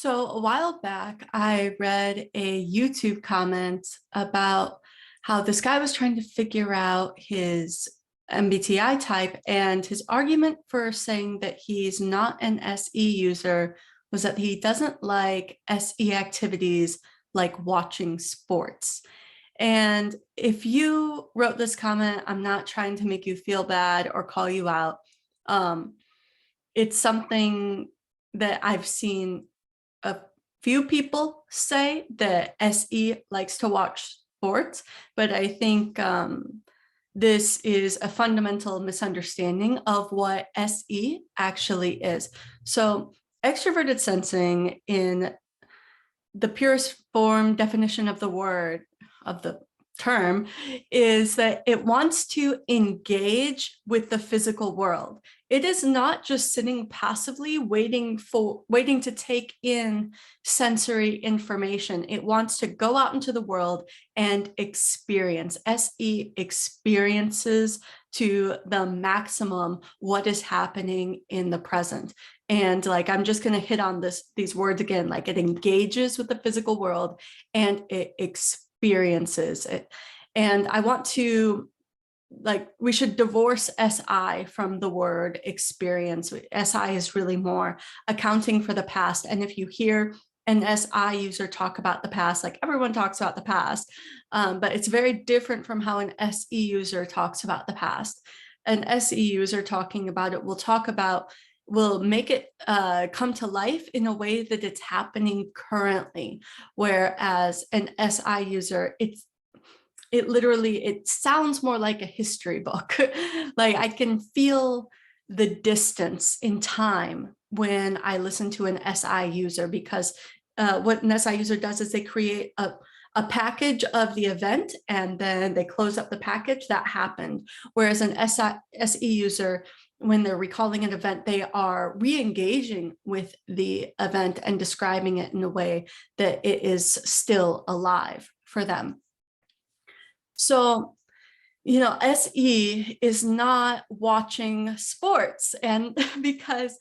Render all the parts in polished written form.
So a while back, I read a YouTube comment about how this guy was trying to figure out his MBTI type, and his argument for saying that he's not an SE user was that he doesn't like SE activities like watching sports. And if you wrote this comment, I'm not trying to make you feel bad or call you out. Um, it's something that I've seen a few people say that SE likes to watch sports, but I think this is a fundamental misunderstanding of what SE actually is. So extroverted sensing, in the purest form definition of the word, of the term, is that it wants to engage with the physical world. It is not just sitting passively waiting to take in sensory information. It wants to go out into the world and experience. SE experiences to the maximum what is happening in the present. And like, I'm just going to hit on these words again, like it engages with the physical world and it experiences it. And I want to, like, we should divorce SI from the word experience. SI is really more accounting for the past. And if you hear an SI user talk about the past, like everyone talks about the past, but it's very different from how an SE user talks about the past. An SE user talking about it will make it come to life in a way that it's happening currently. Whereas an SI user, it sounds more like a history book. Like I can feel the distance in time when I listen to an SI user, because what an SI user does is they create a package of the event and then they close up the package that happened. Whereas an SE user, when they're recalling an event, they are re-engaging with the event and describing it in a way that it is still alive for them. So, SE is not watching sports. And because,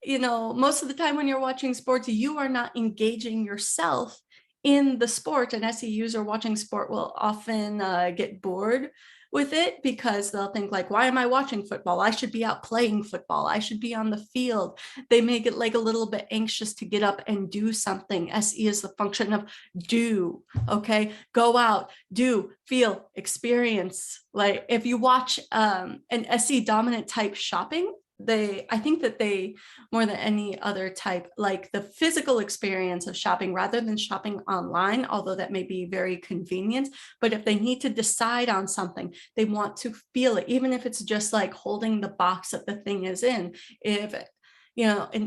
most of the time when you're watching sports, you are not engaging yourself in the sport. An SE user watching sport will often get bored with it because they'll think like, why am I watching football? I should be out playing football. I should be on the field. They may get like a little bit anxious to get up and do something. SE is the function of do, okay? Go out, do, feel, experience. Like if you watch an SE dominant type shopping, I think that they, more than any other type, like the physical experience of shopping rather than shopping online, although that may be very convenient. But if they need to decide on something, they want to feel it, even if it's just like holding the box that the thing is in. If, an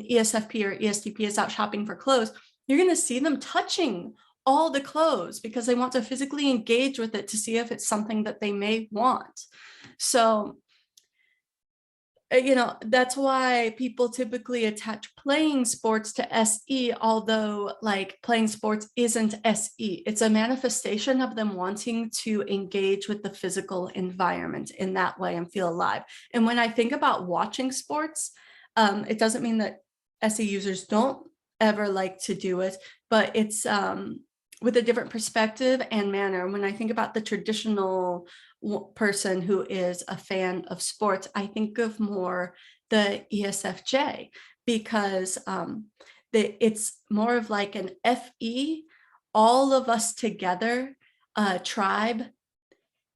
ESFP or ESTP is out shopping for clothes, you're going to see them touching all the clothes because they want to physically engage with it to see if it's something that they may want. So that's why people typically attach playing sports to SE, although like playing sports isn't SE. It's a manifestation of them wanting to engage with the physical environment in that way and feel alive. And when I think about watching sports, it doesn't mean that SE users don't ever like to do it, but it's with a different perspective and manner. When I think about the traditional person who is a fan of sports, I think of more the ESFJ, because it's more of like an FE, all of us together, tribe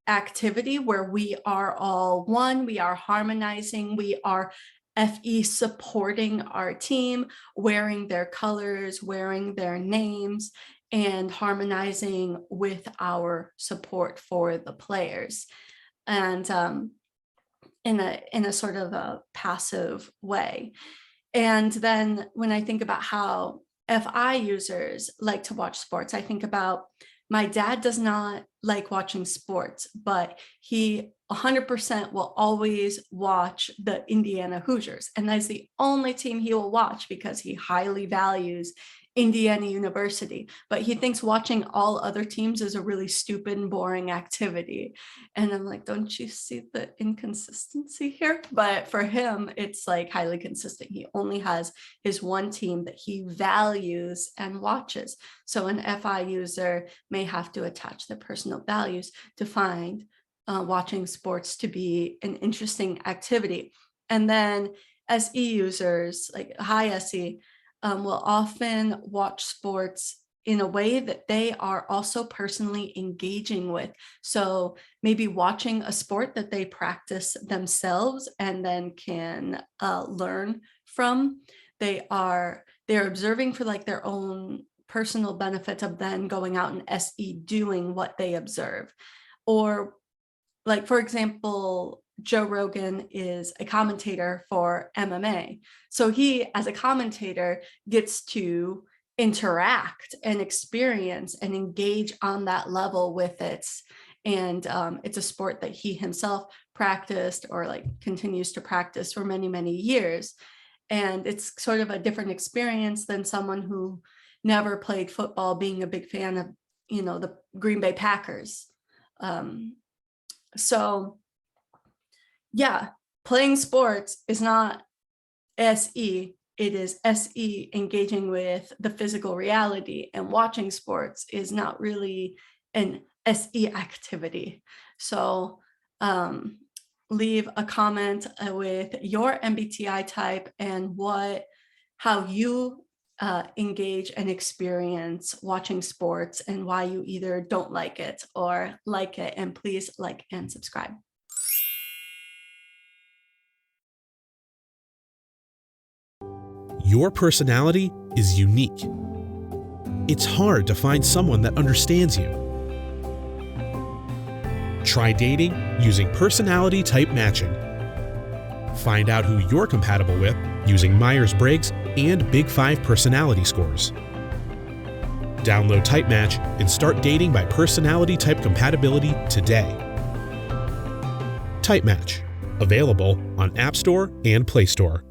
activity where we are all one, we are harmonizing, we are FE supporting our team, wearing their colors, wearing their names, and harmonizing with our support for the players, and in a sort of a passive way. And then when I think about how FI users like to watch sports, I think about my dad does not like watching sports, but he 100% will always watch the Indiana Hoosiers. And that's the only team he will watch because he highly values Indiana University, but he thinks watching all other teams is a really stupid and boring activity. And I'm like, don't you see the inconsistency here? But for him, it's like highly consistent. He only has his one team that he values and watches. So an FI user may have to attach their personal values to find watching sports to be an interesting activity. And then SE users, like high SE, will often watch sports in a way that they are also personally engaging with. So maybe watching a sport that they practice themselves and then can learn from. They're observing for like their own personal benefits of then going out and SE doing what they observe. Or like, for example, Joe Rogan is a commentator for MMA. So he, as a commentator, gets to interact and experience and engage on that level with it. And it's a sport that he himself practiced or like continues to practice for many, many years. And it's sort of a different experience than someone who never played football, being a big fan of, the Green Bay Packers. So yeah, playing sports is not SE, it is SE engaging with the physical reality, and watching sports is not really an SE activity. So leave a comment with your MBTI type and how you engage and experience watching sports and why you either don't like it or like it, and please like and subscribe. Your personality is unique. It's hard to find someone that understands you. Try dating using personality type matching. Find out who you're compatible with using Myers-Briggs and Big 5 personality scores. Download TypeMatch and start dating by personality type compatibility today. TypeMatch, available on App Store and Play Store.